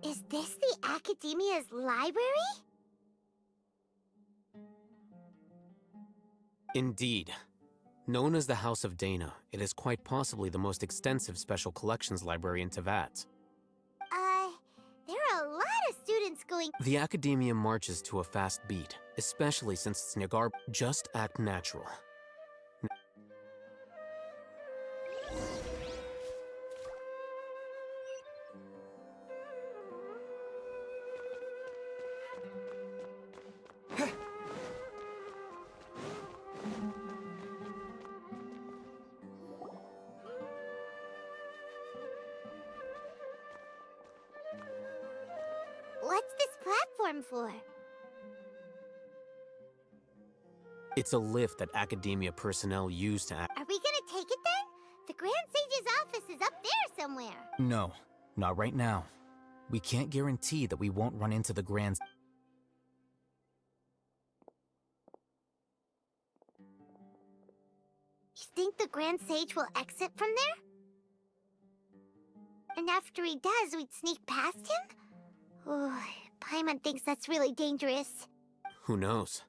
Is this the Academia's library? Indeed. Known as the House of Dana, it is quite possibly the most extensive special collections library in Teyvat. There are a lot of students going— The Academia marches to a fast beat, especially since it's Jnagarbha. Just act natural. What's this platform for? It's a lift that Academia personnel use to act. Are we gonna take it then? The Grand Sage's office is up there somewhere. No, not right now. We can't guarantee that we won't run into the Grand... You think the Grand Sage will exit from there? And after he does, we'd sneak past him? Oh, Paimon thinks that's really dangerous. Who knows?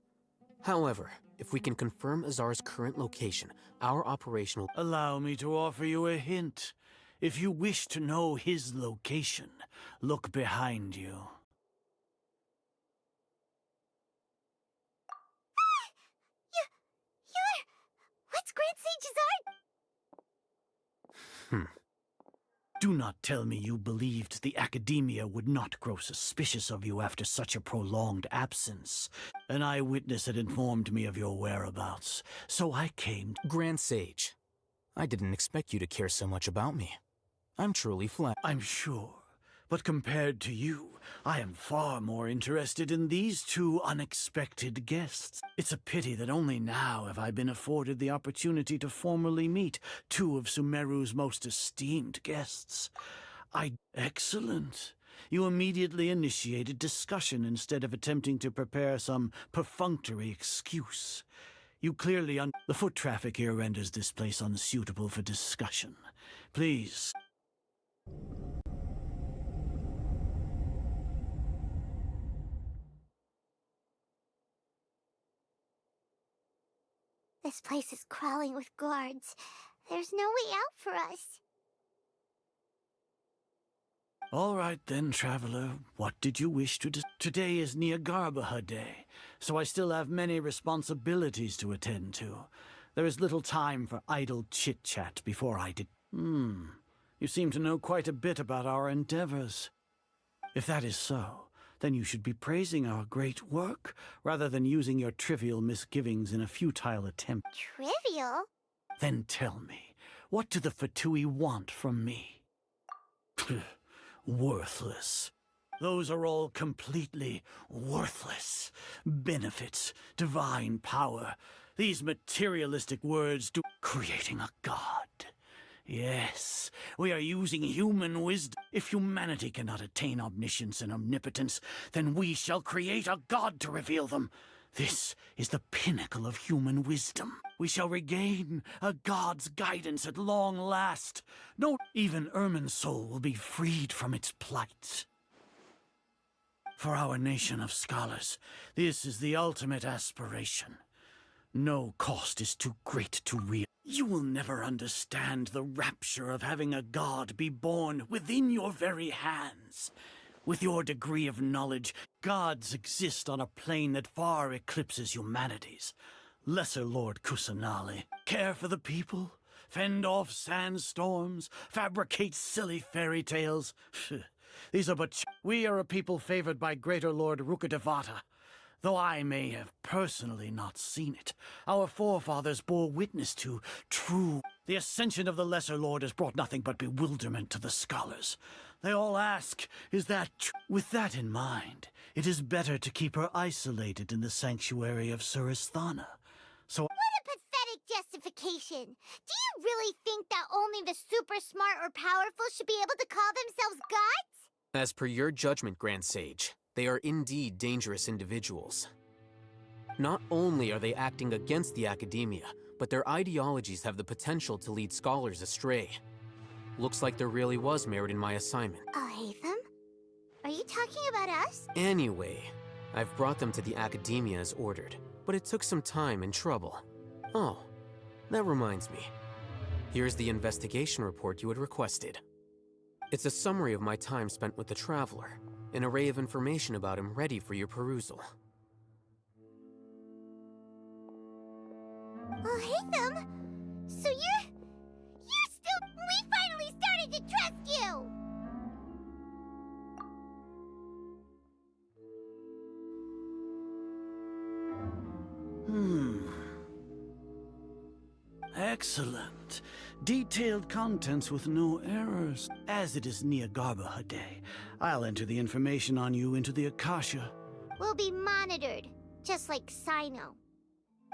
However, if we can confirm Azar's current location, our operation will... Allow me to offer you a hint. If you wish to know his location, look behind you. You're... What's Grand Sage's art? Do not tell me you believed the Academia would not grow suspicious of you after such a prolonged absence. An eyewitness had informed me of your whereabouts, so I came. Grand Sage, I didn't expect you to care so much about me. I'm truly flattered. I'm sure, but compared to you, I am far more interested in these two unexpected guests. It's a pity that only now have I been afforded the opportunity to formally meet two of Sumeru's most esteemed guests. Excellent. You immediately initiated discussion instead of attempting to prepare some perfunctory excuse. You clearly the foot traffic here renders this place unsuitable for discussion. Please. This place is crawling with guards. There's no way out for us. All right then, traveler. What did you wish to Today is Jnagarbha Day, so I still have many responsibilities to attend to. There is little time for idle chit-chat before I did. You seem to know quite a bit about our endeavors. If that is so, then you should be praising our great work, rather than using your trivial misgivings in a futile attempt. Trivial? Then tell me, what do the Fatui want from me? Worthless. Those are all completely worthless. Benefits, divine power. These materialistic words do creating a god. Yes, we are using human wisdom. If humanity cannot attain omniscience and omnipotence, then we shall create a god to reveal them. This is the pinnacle of human wisdom. We shall regain a god's guidance at long last. No, even Ermin's soul will be freed from its plight. For our nation of scholars, this is the ultimate aspiration. No cost is too great to realize. You will never understand the rapture of having a god be born within your very hands. With your degree of knowledge, gods exist on a plane that far eclipses humanity's. Lesser Lord Kusanali, care for the people, fend off sandstorms, fabricate silly fairy tales. These are but... We are a people favored by Greater Lord Rukkhadevata. Though I may have personally not seen it, our forefathers bore witness to true. The ascension of the Lesser Lord has brought nothing but bewilderment to the scholars. they all ask, is that with that in mind, it is better to keep her isolated in the sanctuary of Suristhana. So What a pathetic justification. Do you really think that only the super smart or powerful should be able to call themselves gods? As per your judgment, Grand Sage, they are indeed dangerous individuals. Not only are they acting against the academia, but their ideologies have the potential to lead scholars astray. Looks like there really was merit in my assignment. Oh, Hatham? Are you talking about us? Anyway, I've brought them to the academia as ordered, but it took some time and trouble. Oh, that reminds me. Here's the investigation report you had requested. It's a summary of my time spent with the Traveler, an array of information about him ready for your perusal. Oh, Hatham? So you're still... We finally started to trust you! Excellent. Detailed contents with no errors. As it is Jnagarbha Day, I'll enter the information on you into the Akasha. We'll be monitored, just like Sino.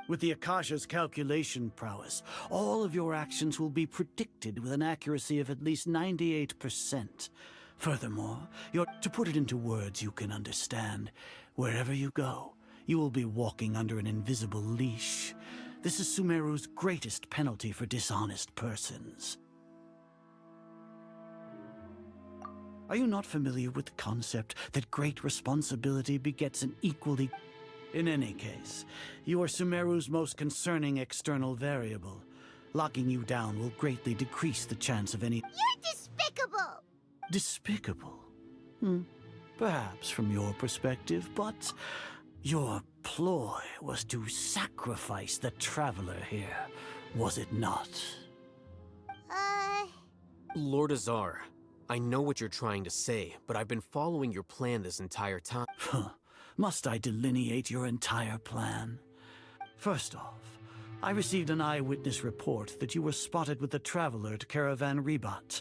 With the Akasha's calculation prowess, all of your actions will be predicted with an accuracy of at least 98%. Furthermore, to put it into words you can understand, wherever you go, you will be walking under an invisible leash. This is Sumeru's greatest penalty for dishonest persons. Are you not familiar with the concept that great responsibility begets an equally... In any case, you are Sumeru's most concerning external variable. Locking you down will greatly decrease the chance of any... You're despicable! Despicable? Perhaps from your perspective, but... Your ploy was to sacrifice the Traveler here, was it not? Lord Azar, I know what you're trying to say, but I've been following your plan this entire time. Must I delineate your entire plan? First off, I received an eyewitness report that you were spotted with the Traveler at Caravan Ribat.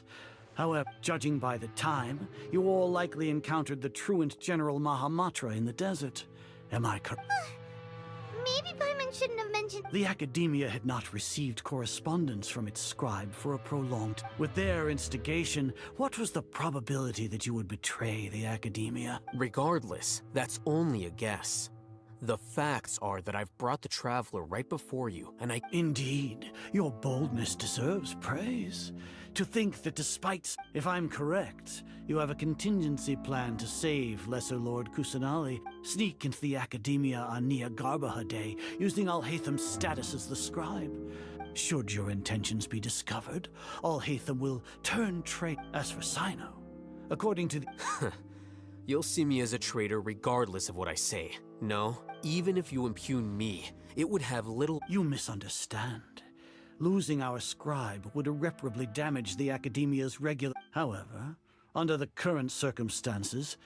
However, judging by the time, you all likely encountered the truant General Mahamatra in the desert. Am I correct? Maybe Paimon shouldn't have mentioned... The Academia had not received correspondence from its scribe for a prolonged... With their instigation, what was the probability that you would betray the Academia? Regardless, that's only a guess. The facts are that I've brought the Traveler right before you, and I... Indeed, your boldness deserves praise. To think that despite... If I'm correct, you have a contingency plan to save Lesser Lord Kusanali, sneak into the Academia on Jnagarbha Day, using Alhatham's status as the scribe. Should your intentions be discovered, Alhatham will turn traitor. As for Sino, according to the... You'll see me as a traitor regardless of what I say. No, even if you impugn me, it would have little... You misunderstand. Losing our scribe would irreparably damage the Academia's regular... However, under the current circumstances,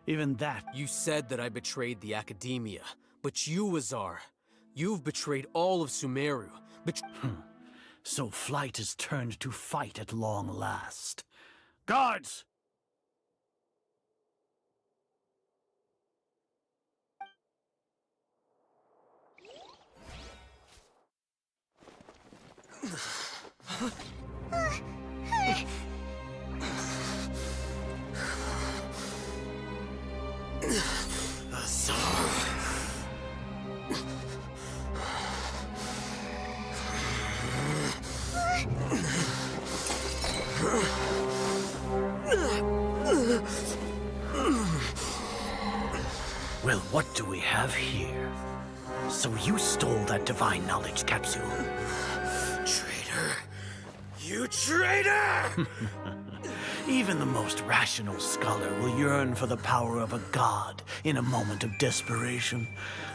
even that... You said that I betrayed the Academia, but you, Azar, you've betrayed all of Sumeru. So flight has turned to fight at long last. Guards! Well, what do we have here? So you stole that divine knowledge capsule. Traitor! You traitor! Even the most rational scholar will yearn for the power of a god in a moment of desperation.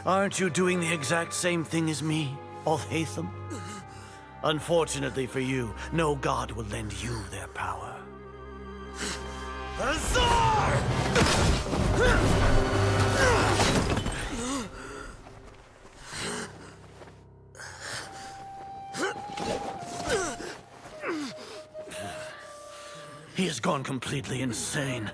Aren't you doing the exact same thing as me, Alhatham? Unfortunately for you, no god will lend you their power. Azar! He has gone completely insane.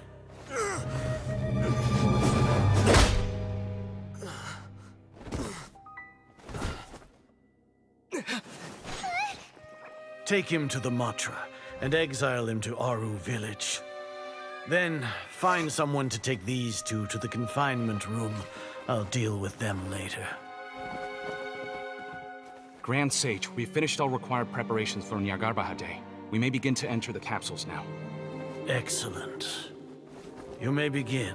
Take him to the Matra and exile him to Aru village. Then find someone to take these two to the confinement room. I'll deal with them later. Grand Sage, we've finished all required preparations for Jnagarbha Day. We may begin to enter the capsules now. Excellent. You may begin.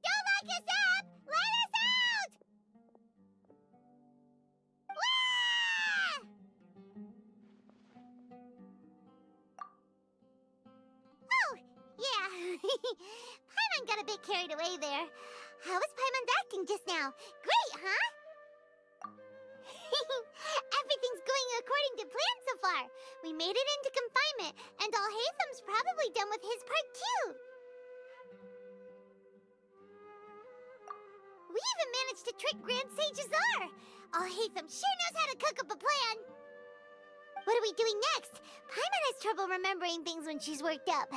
Don't lock us up! Let us out! Wah! Oh, yeah. Paimon got a bit carried away there. How was Paimon acting just now? Great, huh? Everything's going according to plan so far. We made it into confinement, and Alhaitham's probably done with his part too. We even managed to trick Grand Sage Azar. Alhaitham sure knows how to cook up a plan. What are we doing next? Paimon has trouble remembering things when she's worked up.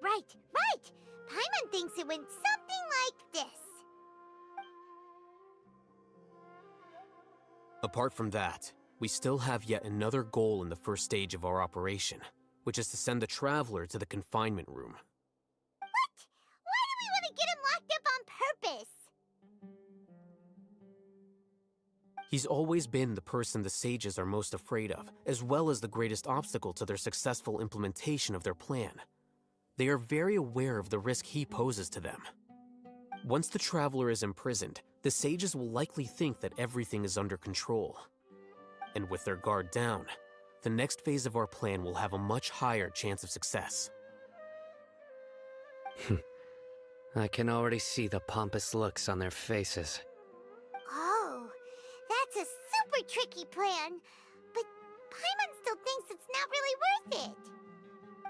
Right. Paimon thinks it went something like this. Apart from that, we still have yet another goal in the first stage of our operation, which is to send the Traveler to the confinement room. What? Why do we want to get him locked up on purpose? He's always been the person the sages are most afraid of, as well as the greatest obstacle to their successful implementation of their plan. They are very aware of the risk he poses to them. Once the Traveler is imprisoned, the sages will likely think that everything is under control. And with their guard down, the next phase of our plan will have a much higher chance of success. I can already see the pompous looks on their faces. Oh, that's a super tricky plan. But Paimon still thinks it's not really worth it.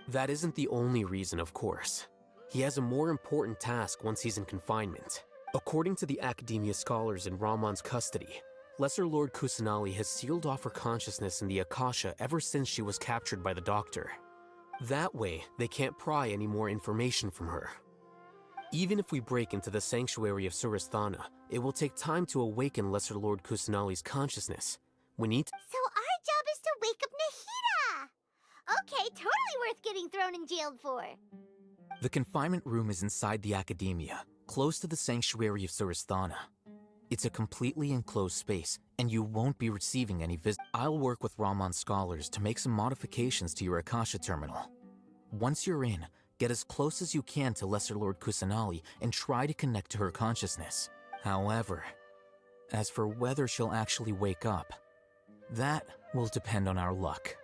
That isn't the only reason, of course. He has a more important task once he's in confinement. According to the Academia scholars in Ramon's custody, Lesser Lord Kusanali has sealed off her consciousness in the Akasha ever since she was captured by the Doctor. That way, they can't pry any more information from her. Even if we break into the sanctuary of Suristhana, it will take time to awaken Lesser Lord Kusanali's consciousness. We need So our job is to wake up Nahida! Okay, totally worth getting thrown in jail for. The confinement room is inside the Academia, close to the sanctuary of Suristhana. It's a completely enclosed space, and you won't be receiving any visitors. I'll work with Ramon's scholars to make some modifications to your Akasha terminal. Once you're in, get as close as you can to Lesser Lord Kusanali and try to connect to her consciousness. However, as for whether she'll actually wake up, that will depend on our luck.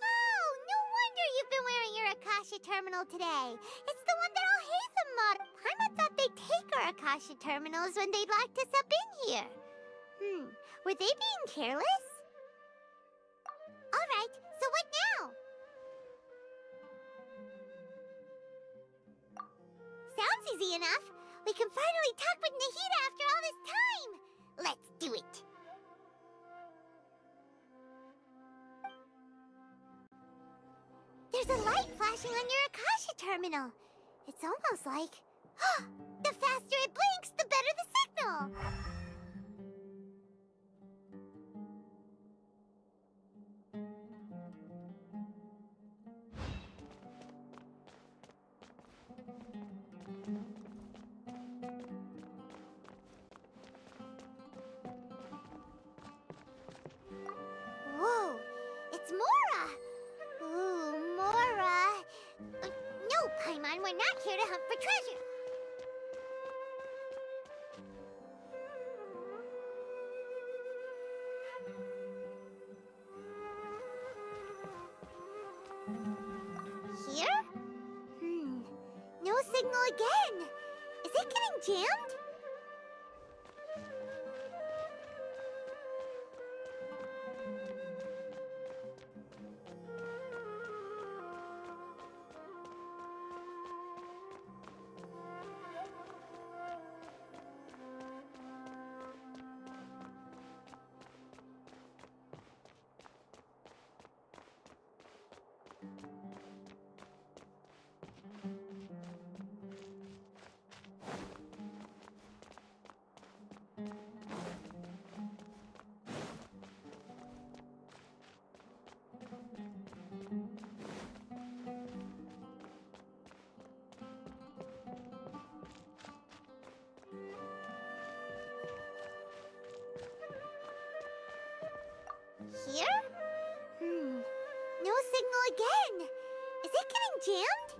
Oh, no wonder you've been wearing your Akasha terminal today. It's the one that Alhaitham mod. Paimon thought they'd take our Akasha terminals when they locked us up in here. Were they being careless? Alright, so what now? Sounds easy enough. We can finally talk with Nahida after all this time. Let's do it. There's a light flashing on your Akasha terminal. It's almost like... the faster it blinks, the better the signal. Whoa, it's Mora! Ooh, Mora! No, Paimon, we're not here to hunt for treasure. signal again. Is it getting jammed? Here? No signal again. Is it getting jammed?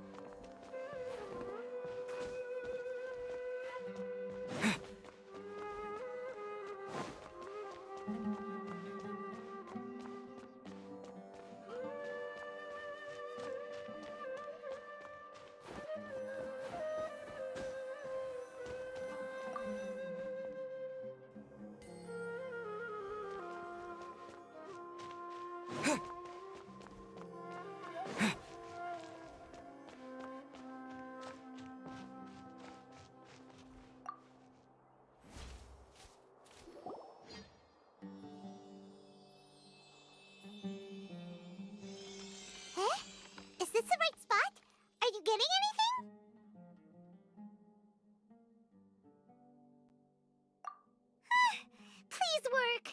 Is this the right spot? Are you getting anything? Please work.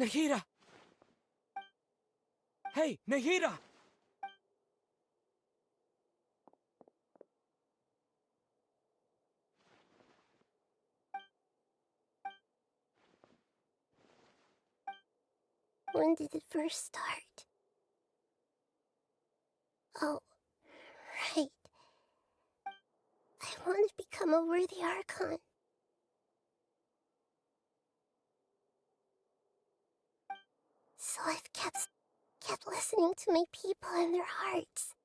Nahida! Hey, Nahida! When did it first start? Oh, right. I want to become a worthy Archon. So I've kept listening to my people and their hearts.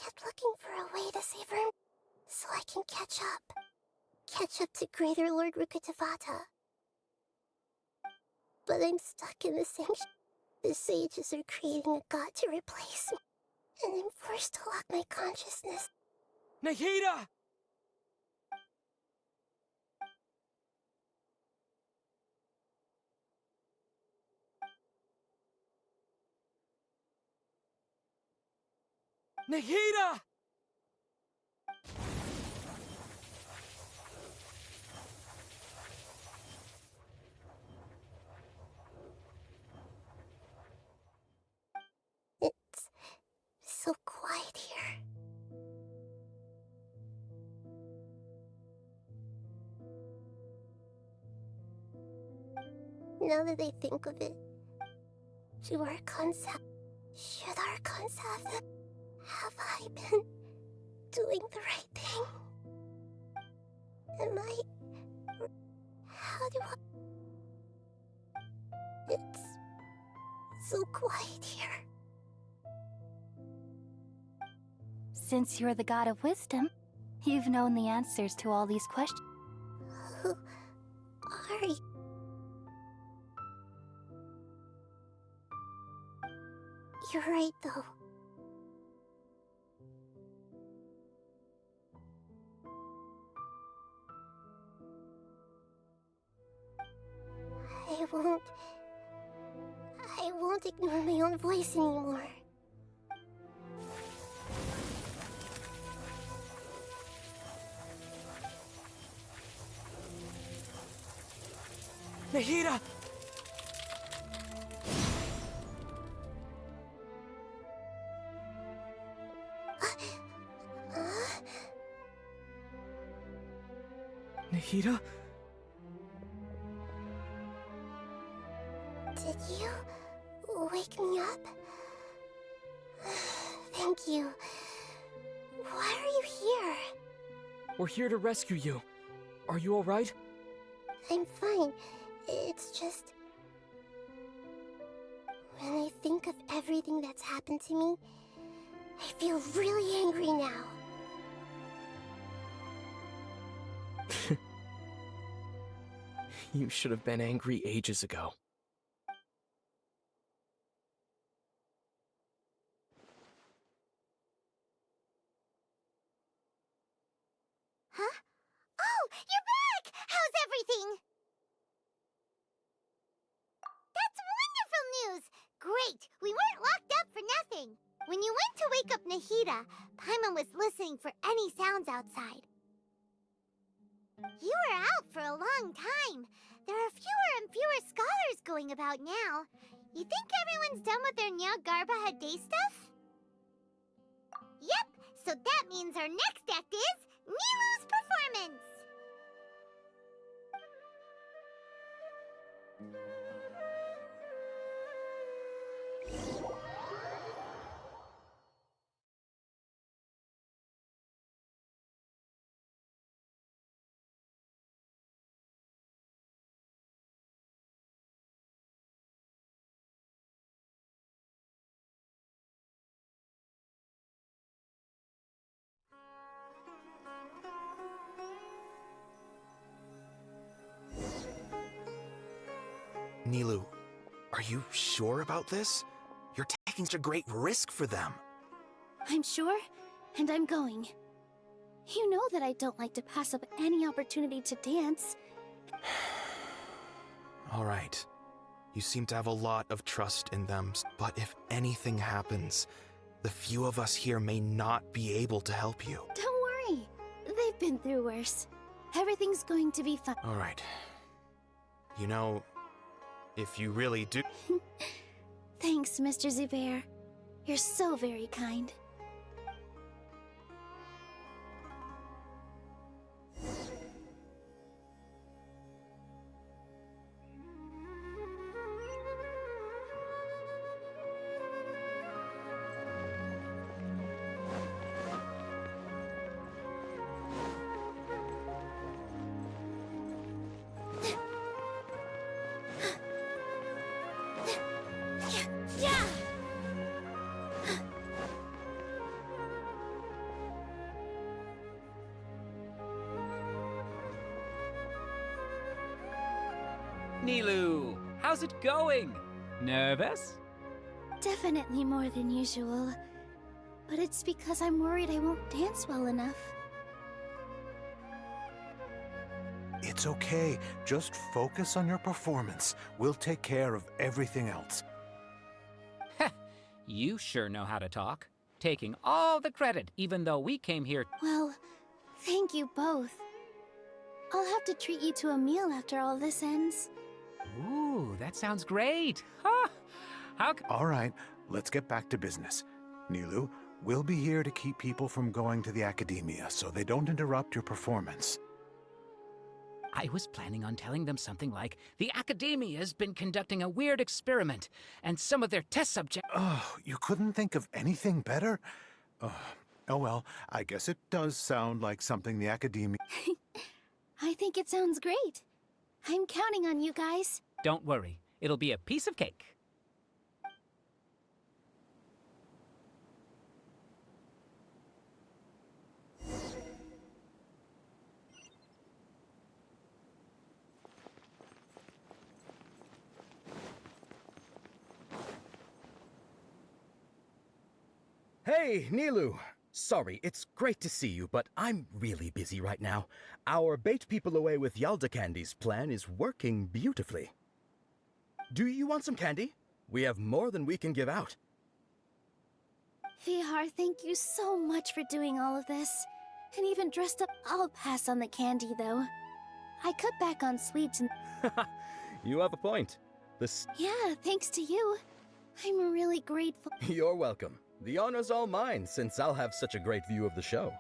Kept looking for a way to save her so I can catch up. Catch up to Greater Lord Rukkhadevata. But I'm stuck in the sanctuary. The sages are creating a god to replace me, and I'm forced to lock my consciousness. Nahida! Nahida! It's so quiet here. Now that I think of it, should the Archons have I been doing the right thing? Am I... How do I... It's so quiet here. Since you're the god of wisdom, you've known the answers to all these questions. Who are you? You're right, though. can't ignore my own voice anymore. Nahida! Nahida? Did you wake me up? Thank you. Why are you here? We're here to rescue you. Are you alright? I'm fine. It's just... when I think of everything that's happened to me, I feel really angry now. You should have been angry ages ago. Huh? Oh, you're back! How's everything? That's wonderful news! Great, we weren't locked up for nothing. When you went to wake up Nahida, Paimon was listening for any sounds outside. You were out for a long time. There are fewer and fewer scholars going about now. You think everyone's done with their Jnagarbha day stuff? Yep, so that means our next act is Nilu's performance. Nilu, are you sure about this? You're taking such a great risk for them. I'm sure, and I'm going. You know that I don't like to pass up any opportunity to dance. All right. You seem to have a lot of trust in them, but if anything happens, the few of us here may not be able to help you. Don't worry. They've been through worse. Everything's going to be fine. All right. You know, if you really do... Thanks, Mr. Zubair. You're so very kind. Nilu, how's it going? Nervous? Definitely more than usual. But it's because I'm worried I won't dance well enough. It's okay. Just focus on your performance. We'll take care of everything else. You sure know how to talk. Taking all the credit, even though we came here. Well, thank you both. I'll have to treat you to a meal after all this ends. Ooh, that sounds great. Huh? All right, let's get back to business. Nilu, we'll be here to keep people from going to the academia so they don't interrupt your performance. I was planning on telling them something like, the academia's been conducting a weird experiment, and some of their test subjects... Oh, you couldn't think of anything better? Oh well, I guess it does sound like something the academia... I think it sounds great. I'm counting on you guys. Don't worry, it'll be a piece of cake. Hey, Nilu! Sorry, it's great to see you, but I'm really busy right now. Our Bait People Away with Yalda Candy's plan is working beautifully. Do you want some candy? We have more than we can give out. Vihar, thank you so much for doing all of this. And even dressed up. I'll pass on the candy, though. I cut back on sweets and... You have a point. Yeah, thanks to you. I'm really grateful. You're welcome. The honor's all mine, since I'll have such a great view of the show.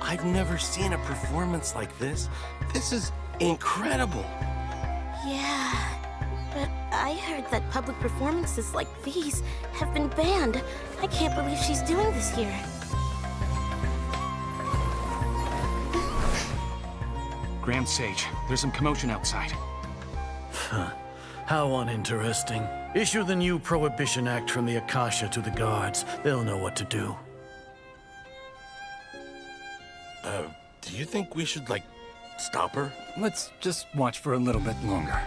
I've never seen a performance like this. This is incredible. Yeah, but I heard that public performances like these have been banned. I can't believe she's doing this here. Grand Sage, there's some commotion outside. How uninteresting. Issue the new Prohibition Act from the Akasha to the guards. They'll know what to do. Do you think we should, like, stop her? Let's just watch for a little bit longer.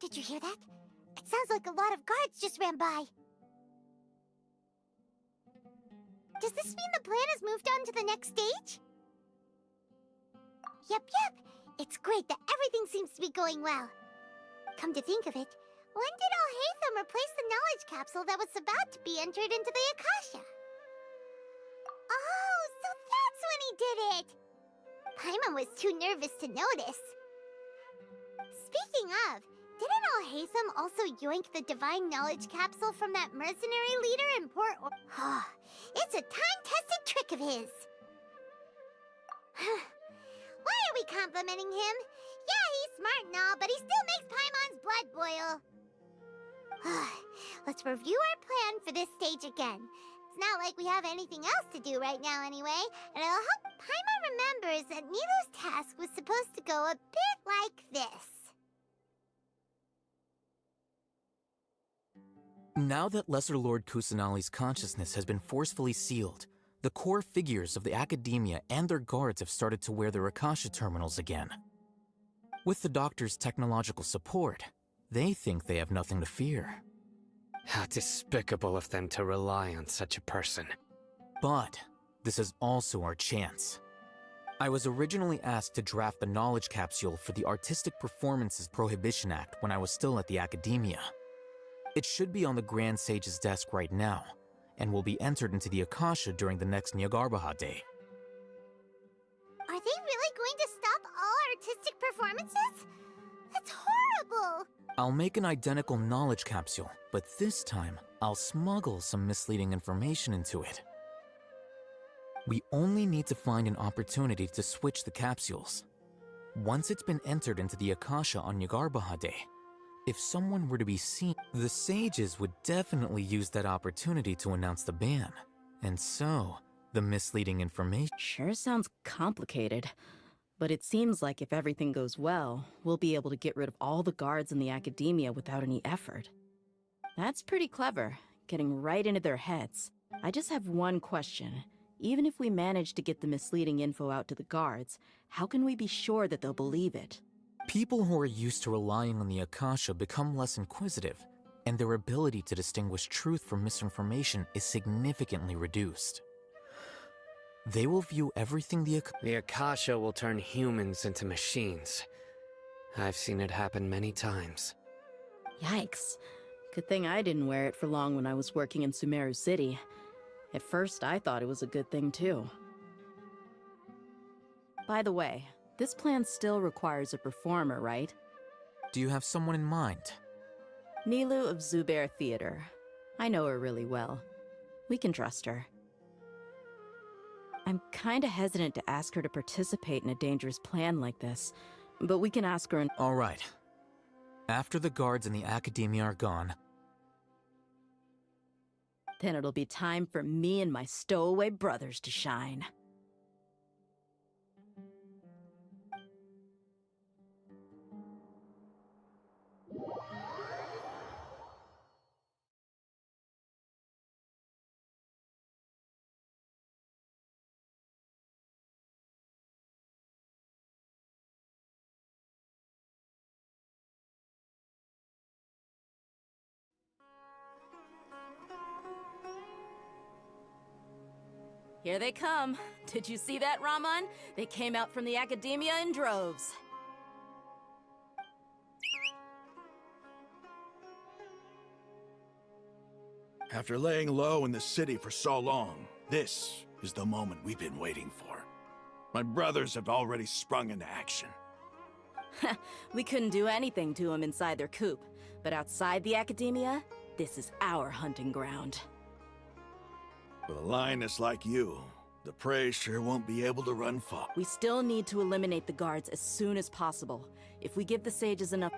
Did you hear that? It sounds like a lot of guards just ran by. Does this mean the plan has moved on to the next stage? Yep. It's great that everything seems to be going well. Come to think of it, when did Alhaitham replace the knowledge capsule that was about to be entered into the Akasha? Oh, so that's when he did it! Paimon was too nervous to notice. Speaking of, didn't Alhaitham also yoink the divine knowledge capsule from that mercenary leader in Port It's a time-tested trick of his. Why are we complimenting him? Yeah, he's smart and all, but he still makes Paimon's blood boil. Let's review our plan for this stage again. It's not like we have anything else to do right now anyway, and it'll help Paimon remembers that Nilou's task was supposed to go a bit like this. Now that Lesser Lord Kusanali's consciousness has been forcefully sealed, the core figures of the academia and their guards have started to wear their Akasha terminals again. With the doctor's technological support, they think they have nothing to fear. How despicable of them to rely on such a person. But this is also our chance. I was originally asked to draft the knowledge capsule for the Artistic Performances Prohibition Act when I was still at the academia. It should be on the Grand Sage's desk right now, and will be entered into the Akasha during the next Jnagarbha day. Are they really going to stop all artistic performances? That's horrible! I'll make an identical knowledge capsule, but this time, I'll smuggle some misleading information into it. We only need to find an opportunity to switch the capsules. Once it's been entered into the Akasha on Jnagarbha day, if someone were to be seen, the sages would definitely use that opportunity to announce the ban. And so, The misleading information. Sure sounds complicated. But it seems like if everything goes well, we'll be able to get rid of all the guards in the academia without any effort. That's pretty clever, getting right into their heads. I just have one question. Even if we manage to get the misleading info out to the guards, how can we be sure that they'll believe it? People who are used to relying on the Akasha become less inquisitive, and their ability to distinguish truth from misinformation is significantly reduced. They will view everything The Akasha will turn humans into machines. I've seen it happen many times. Yikes. Good thing I didn't wear it for long when I was working in Sumeru City. At first, I thought it was a good thing too. By the way, this plan still requires a performer, right? Do you have someone in mind? Nilu of Zubair Theater. I know her really well. We can trust her. I'm kinda hesitant to ask her to participate in a dangerous plan like this, but we can ask her in— All right. After the guards in the academia are gone, then it'll be time for me and my stowaway brothers to shine. Here they come. Did you see that, Raman? They came out from the academia in droves. After laying low in the city for so long, this is the moment we've been waiting for. My brothers have already sprung into action. We couldn't do anything to them inside their coop, but outside the academia, this is our hunting ground. With a lioness like you, the prey sure won't be able to run far. We still need to eliminate the guards as soon as possible. If we give the sages enough—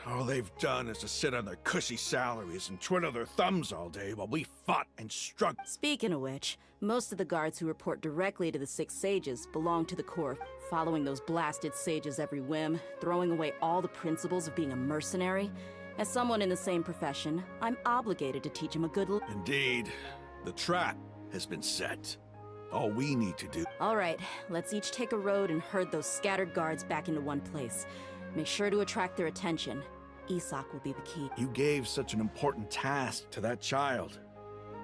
All they've done is to sit on their cushy salaries and twiddle their thumbs all day while we fought and struggled. Speaking of which, most of the guards who report directly to the 6 sages belong to the Corps, following those blasted sages every whim, throwing away all the principles of being a mercenary. As someone in the same profession, I'm obligated to teach them a good— Indeed. The trap has been set. All we need to do— All right, let's each take a road and herd those scattered guards back into one place. Make sure to attract their attention. Isak will be the key. You gave such an important task to that child.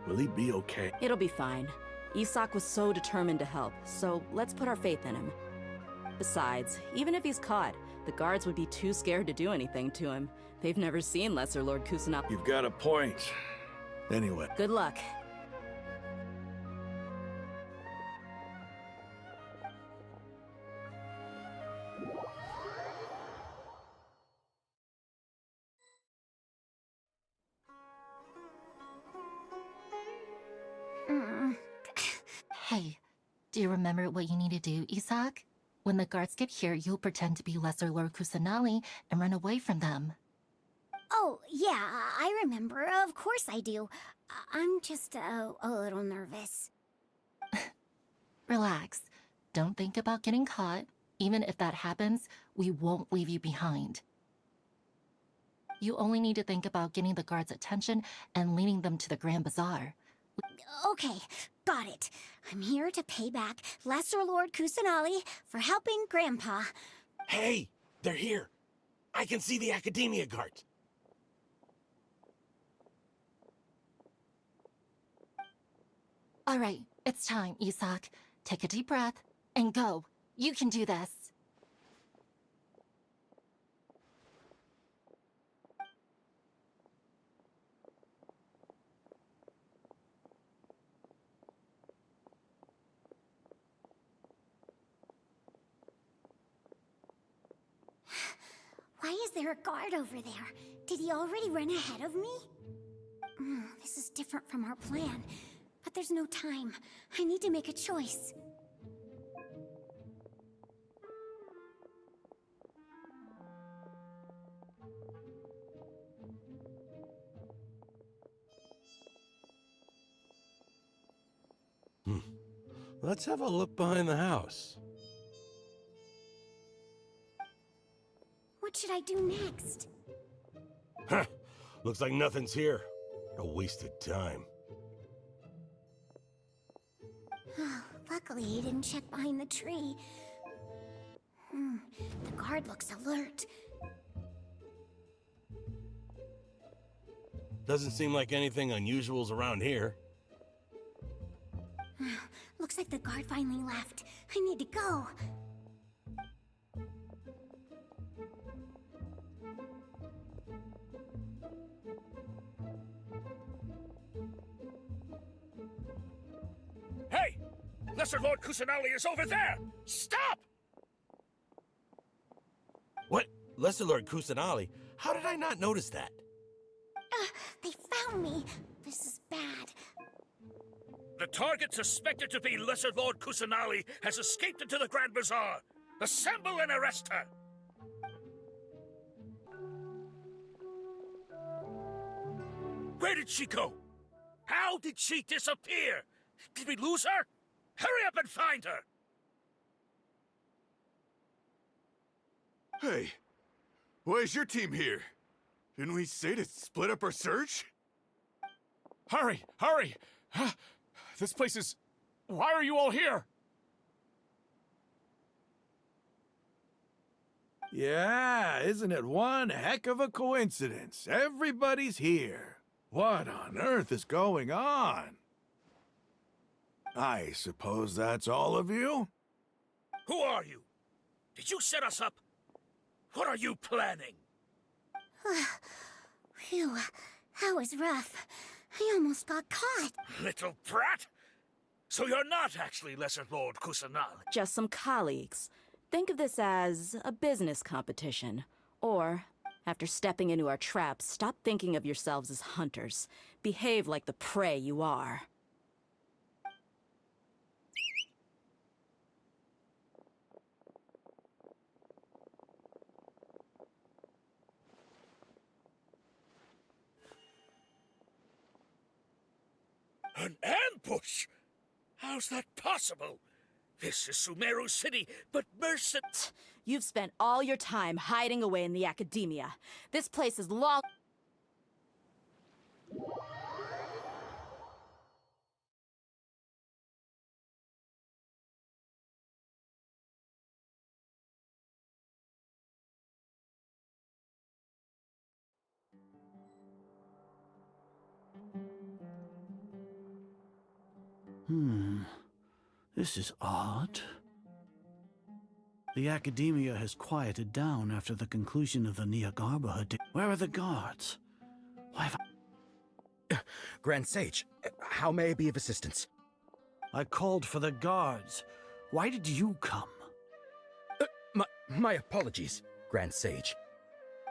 Will he be okay? It'll be fine. Isak was so determined to help, so let's put our faith in him. Besides, even if he's caught, the guards would be too scared to do anything to him. They've never seen Lesser Lord Kusanagi. You've got a point. Anyway. Good luck. Hey, do you remember what you need to do, Isak? When the guards get here, you'll pretend to be Lesser Lord Kusanali and run away from them. Oh, yeah, I remember. Of course I do. I'm just a little nervous. Relax. Don't think about getting caught. Even if that happens, we won't leave you behind. You only need to think about getting the guards' attention and leading them to the Grand Bazaar. Okay, got it. I'm here to pay back Lesser Lord Kusanali for helping Grandpa. Hey, they're here. I can see the Academia guards. All right, it's time, Isak. Take a deep breath and go. You can do this. Why is there a guard over there? Did he already run ahead of me? This is different from our plan. But there's no time. I need to make a choice. Let's have a look behind the house. What should I do next? Huh. Looks like nothing's here. A wasted time. Luckily, he didn't check behind the tree. The guard looks alert. Doesn't seem like anything unusual's around here. Looks like the guard finally left. I need to go. Hey! Lesser Lord Kusanali is over there! Stop! What? Lesser Lord Kusanali? How did I not notice that? They found me. This is bad. The target suspected to be Lesser Lord Kusanali has escaped into the Grand Bazaar. Assemble and arrest her! Where did she go? How did she disappear? Did we lose her? Hurry up and find her! Hey, why is your team here? Didn't we say to split up our search? Hurry! Hurry! This place is... Why are you all here? Yeah, isn't it one heck of a coincidence? Everybody's here. What on earth is going on? I suppose that's all of you? Who are you? Did you set us up? What are you planning? Phew, that was rough. I almost got caught. Little brat! So you're not actually Lesser Lord Kusanali? Just some colleagues. Think of this as a business competition. Or, after stepping into our traps, stop thinking of yourselves as hunters. Behave like the prey you are. An ambush? How's that possible? This is Sumeru City, but mercent... You've spent all your time hiding away in the academia. This place is long... This is odd. The academia has quieted down after the conclusion of the Jnagarbha. Where are the guards? Why have Grand Sage, how may I be of assistance? I called for the guards. Why did you come? My apologies, Grand Sage.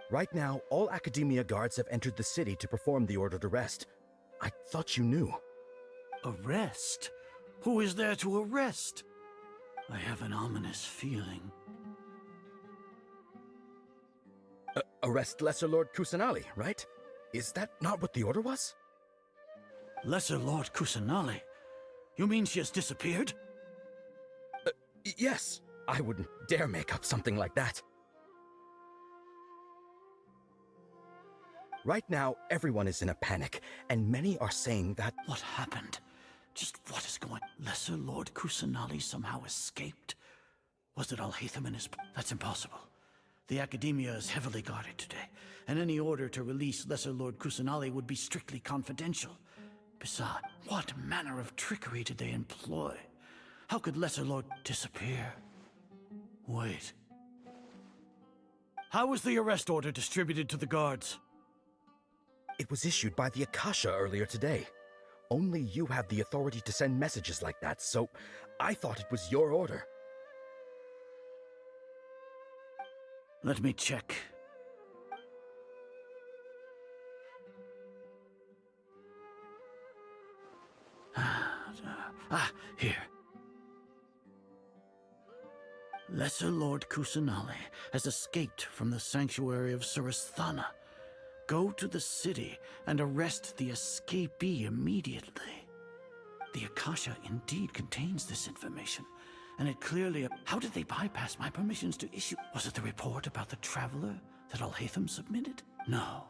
Right now, all academia guards have entered the city to perform the ordered arrest. I thought you knew. Arrest? Who is there to arrest? I have an ominous feeling. Arrest Lesser Lord Kusanali, right? Is that not what the order was? Lesser Lord Kusanali? You mean she has disappeared? Yes. I wouldn't dare make up something like that. Right now, everyone is in a panic, and many are saying that... What happened? Just what is going... Lesser Lord Kusanali somehow escaped? Was it Alhaitham and his... That's impossible. The Academia is heavily guarded today, and any order to release Lesser Lord Kusanali would be strictly confidential. Besides, what manner of trickery did they employ? How could Lesser Lord disappear? Wait. How was the arrest order distributed to the guards? It was issued by the Akasha earlier today. Only you have the authority to send messages like that, so I thought it was your order. Let me check. Here. Lesser Lord Kusanali has escaped from the sanctuary of Sumeru. Go to the city and arrest the escapee immediately. The Akasha indeed contains this information, and it clearly... How did they bypass my permissions to issue? Was it the report about the Traveler that Alhaitham submitted? No.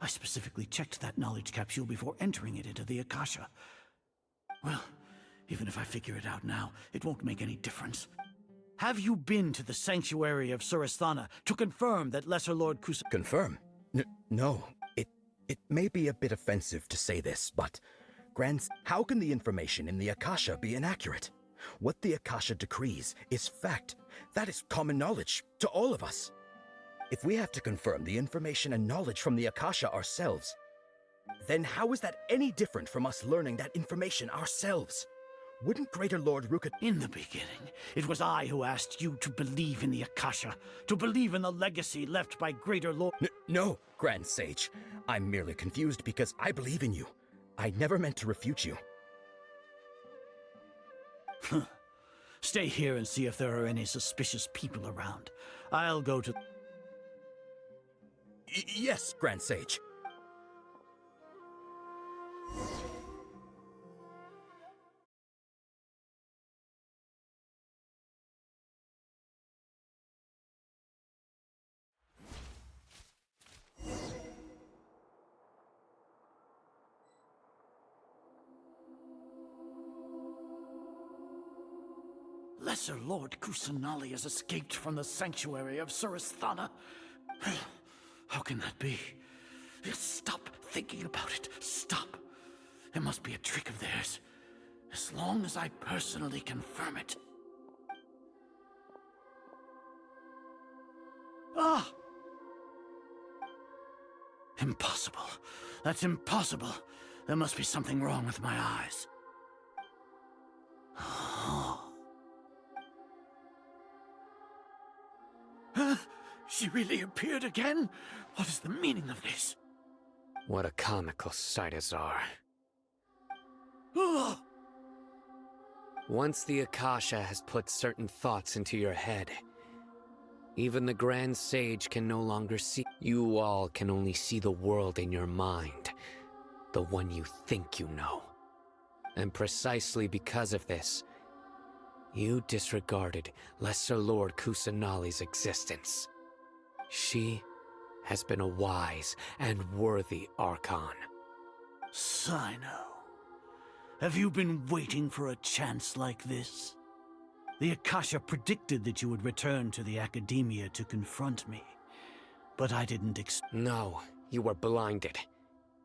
I specifically checked that knowledge capsule before entering it into the Akasha. Well, even if I figure it out now, it won't make any difference. Have you been to the sanctuary of Surasthana to confirm that Lesser Lord Kusa... Confirm? No. It may be a bit offensive to say this, but... how can the information in the Akasha be inaccurate? What the Akasha decrees is fact. That is common knowledge to all of us. If we have to confirm the information and knowledge from the Akasha ourselves, then how is that any different from us learning that information ourselves? Wouldn't Greater Lord Ruka... In the beginning, it was I who asked you to believe in the Akasha, to believe in the legacy left by Greater Lord... No, Grand Sage. I'm merely confused because I believe in you. I never meant to refute you. Stay here and see if there are any suspicious people around. I'll go to... Yes, Grand Sage. Lesser Lord Kusanali has escaped from the sanctuary of Surasthana. How can that be? Stop thinking about it. Stop. It must be a trick of theirs. As long as I personally confirm it. Ah! Impossible. That's impossible. There must be something wrong with my eyes. She really appeared again? What is the meaning of this? What a comical sight, Azar. Once the Akasha has put certain thoughts into your head, even the Grand Sage can no longer see. You all can only see the world in your mind, the one you think you know. And precisely because of this, you disregarded Lesser Lord Kusanali's existence. She has been a wise and worthy Archon. Sino, have you been waiting for a chance like this? The Akasha predicted that you would return to the Academia to confront me, but I didn't No, you were blinded.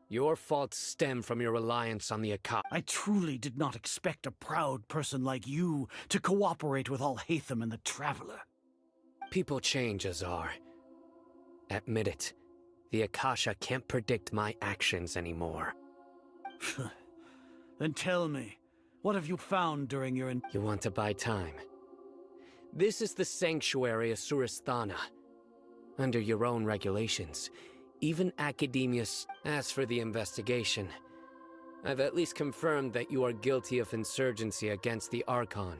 Your faults stem from your reliance on the Akasha. I truly did not expect a proud person like you to cooperate with Alhaitham and the Traveler. People change, Azar. Admit it. The Akasha can't predict my actions anymore. Then tell me, what have you found during your... You want to buy time? This is the sanctuary of Surasthana. Under your own regulations, even Academia... As for the investigation, I've at least confirmed that you are guilty of insurgency against the Archon.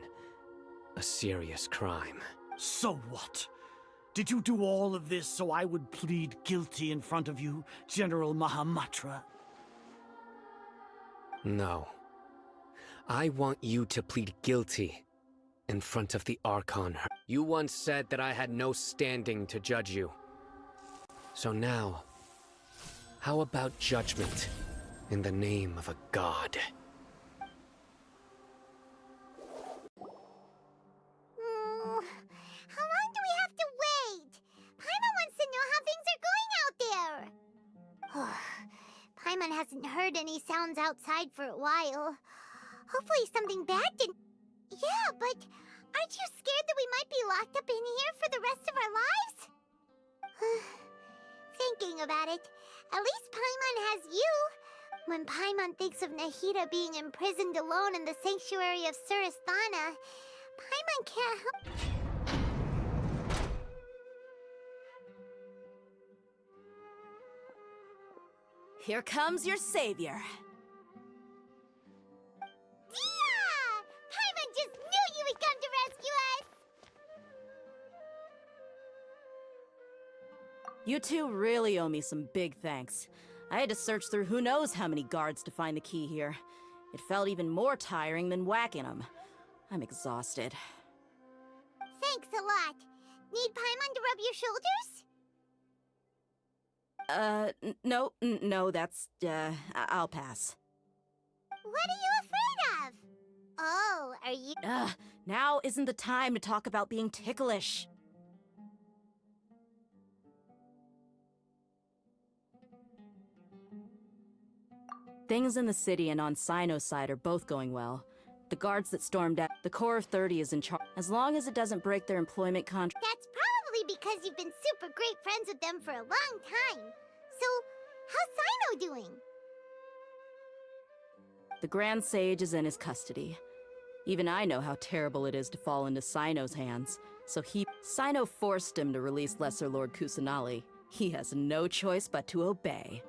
A serious crime. So what? Did you do all of this so I would plead guilty in front of you, General Mahamatra? No. I want you to plead guilty in front of the Archon. You once said that I had no standing to judge you. So now, how about judgment in the name of a god? How long do we have to wait? Paimon wants to know how things are going out there. Paimon hasn't heard any sounds outside for a while. Hopefully something bad didn't... Yeah, but aren't you scared that we might be locked up in here for the rest of our lives? Thinking about it, at least Paimon has you. When Paimon thinks of Nahida being imprisoned alone in the sanctuary of Surasthana, Paimon can't help... Here comes your savior. Yeah! Paimon just knew you would come to rescue us! You two really owe me some big thanks. I had to search through who knows how many guards to find the key here. It felt even more tiring than whacking them. I'm exhausted. Thanks a lot. Need Paimon to rub your shoulders? No, that's, I'll pass. What are you afraid of? Oh, are you— Now isn't the time to talk about being ticklish. Things in the city and on Sino's side are both going well. The guards that stormed out, the Core of 30 is in charge. As long as it doesn't break their employment contract. That's probably because you've been super great friends with them for a long time. So, how's Sino doing? The Grand Sage is in his custody. Even I know how terrible it is to fall into Sino's hands, so Sino forced him to release Lesser Lord Kusanali. He has no choice but to obey.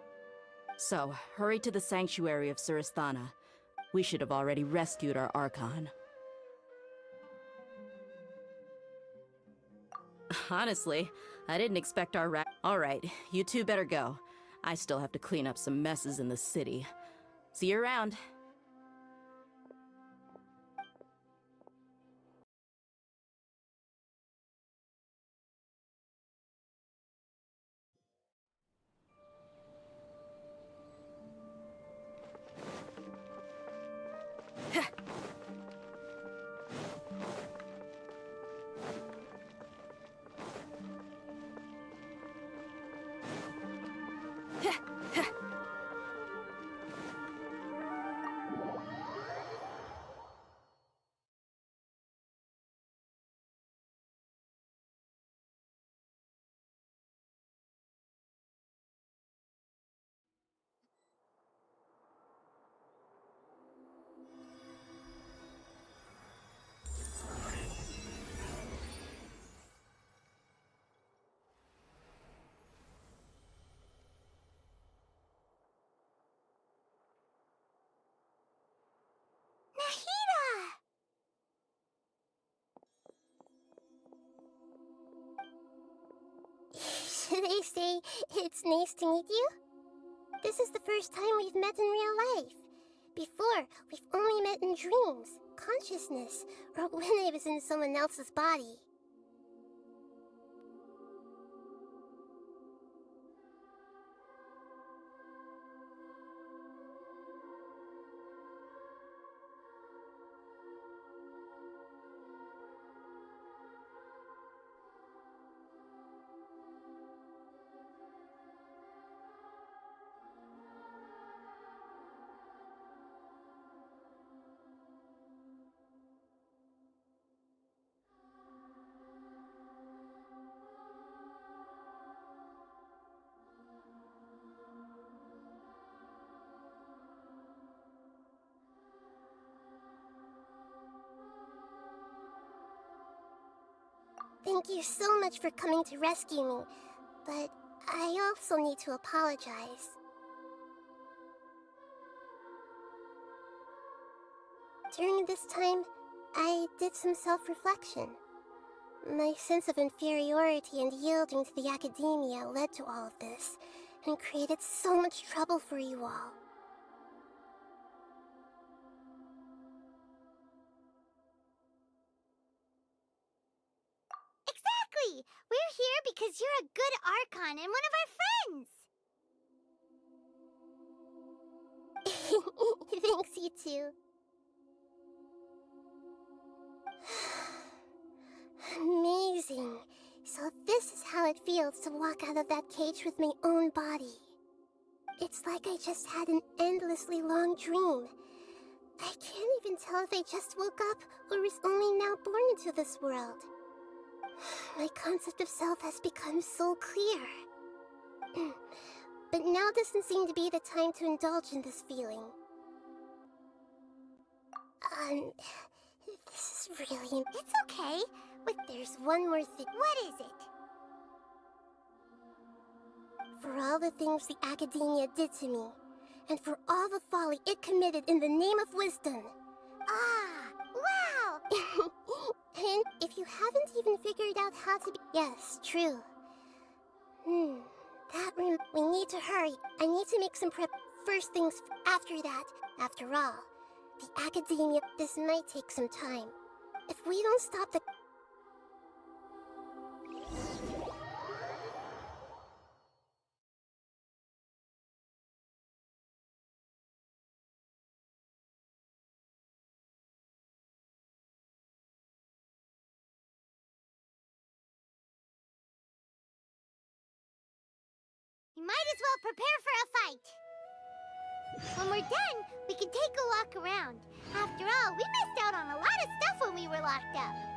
So, hurry to the sanctuary of Suristhana. We should have already rescued our Archon. Honestly, I didn't expect our Alright, you two better go. I still have to clean up some messes in the city. See you around. Should I say it's nice to meet you? This is the first time we've met in real life. Before, we've only met in dreams, consciousness, or when I was in someone else's body. Thank you so much for coming to rescue me, but I also need to apologize. During this time, I did some self-reflection. My sense of inferiority and yielding to the academia led to all of this, and created so much trouble for you all. Exactly! We're here because you're a good Archon and one of our friends! Thanks, you too. Amazing. So this is how it feels to walk out of that cage with my own body. It's like I just had an endlessly long dream. I can't even tell if I just woke up or was only now born into this world. My concept of self has become so clear. But now doesn't seem to be the time to indulge in this feeling. This is really— It's okay. But there's one more thing. What is it? For all the things the academia did to me, and for all the folly it committed in the name of wisdom. Ah, wow! And if you haven't even figured out how to be— Yes, true. We need to hurry. I need to make some prep. First things after that. After all, The Academia. This might take some time. If we don't stop the... You might as well prepare for a fight. When we're done, we can take a walk around. After all, we missed out on a lot of stuff when we were locked up.